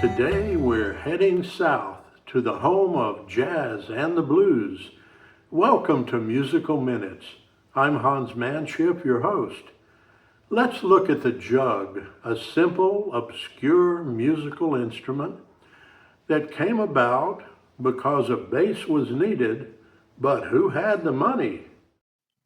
Today we're heading south to the home of jazz and the blues. Welcome to Musical Minutes. I'm Hans Manship, your host. Let's look at the jug, a simple, obscure musical instrument that came about because a bass was needed, but who had the money?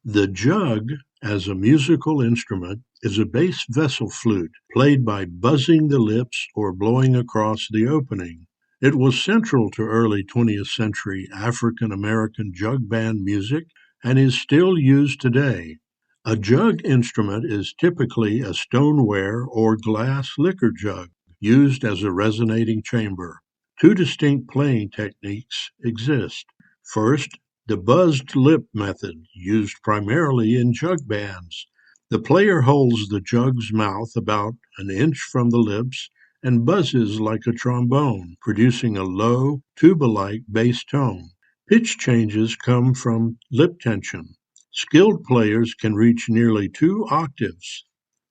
The jug, as a musical instrument, is a bass vessel flute played by buzzing the lips or blowing across the opening. It was central to early 20th century African American jug band music and is still used today. A jug instrument is typically a stoneware or glass liquor jug used as a resonating chamber. Two distinct playing techniques exist. First, the buzzed lip method, used primarily in jug bands. The player holds the jug's mouth about an inch from the lips and buzzes like a trombone, producing a low, tuba-like bass tone. Pitch changes come from lip tension. Skilled players can reach nearly 2 octaves.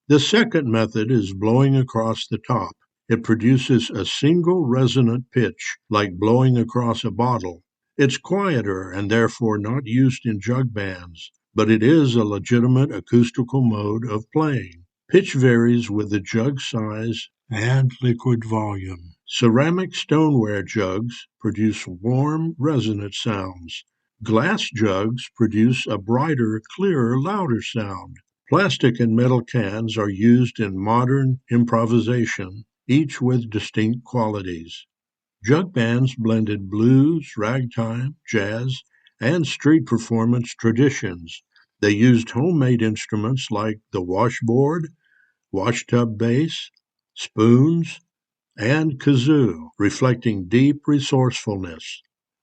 The second method is blowing across the top. It produces a single resonant pitch, like blowing across a bottle. It's quieter and therefore not used in jug bands, but it is a legitimate acoustical mode of playing. Pitch varies with the jug size and liquid volume. Ceramic stoneware jugs produce warm, resonant sounds. Glass jugs produce a brighter, clearer, louder sound. Plastic and metal cans are used in modern improvisation, each with distinct qualities. Jug bands blended blues, ragtime, jazz, and street performance traditions. They used homemade instruments like the washboard, washtub bass, spoons, and kazoo, reflecting deep resourcefulness.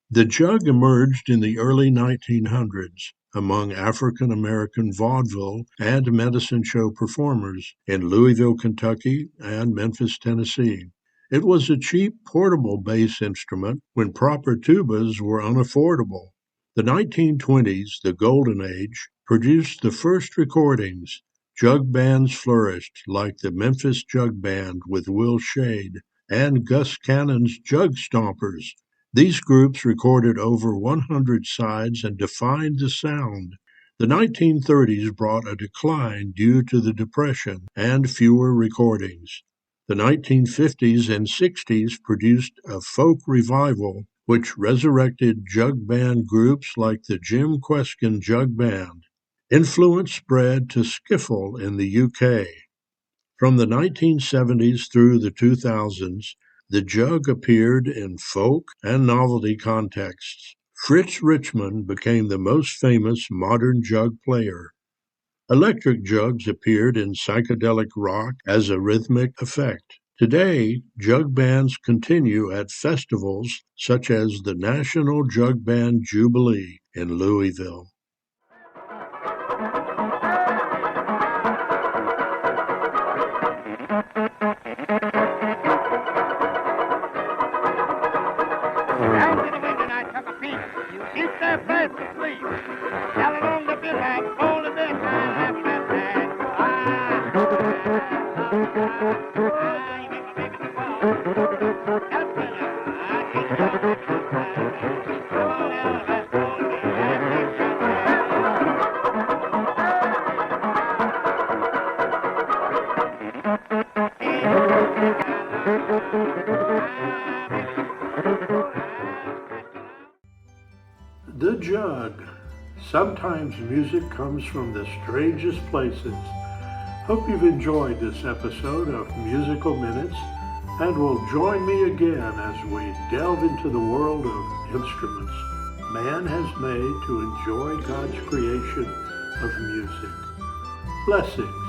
The jug emerged in the early 1900s among African American vaudeville and medicine show performers in Louisville, Kentucky, and Memphis, Tennessee. It was a cheap, portable bass instrument when proper tubas were unaffordable. The 1920s, the Golden Age, produced the first recordings. Jug bands flourished, like the Memphis Jug Band with Will Shade and Gus Cannon's Jug Stompers. These groups recorded over 100 sides and defined the sound. The 1930s brought a decline due to the Depression and fewer recordings. The 1950s and 60s produced a folk revival which resurrected jug band groups like the Jim Kweskin Jug Band. Influence spread to skiffle in the UK. From the 1970s through the 2000s, the jug appeared in folk and novelty contexts. Fritz Richmond became the most famous modern jug player. Electric jugs appeared in psychedelic rock as a rhythmic effect. Today, jug bands continue at festivals such as the National Jug Band Jubilee in Louisville. Down to the window, I took a peek. You sit there fast asleep. Tell along the bill and all the best I have left hand. You make my baby to fall. Tell me, I can't stop. Come on now, let's go. The jug. Sometimes music comes from the strangest places. Hope you've enjoyed this episode of Musical Minutes and will join me again as we delve into the world of instruments man has made to enjoy God's creation of music. Blessings.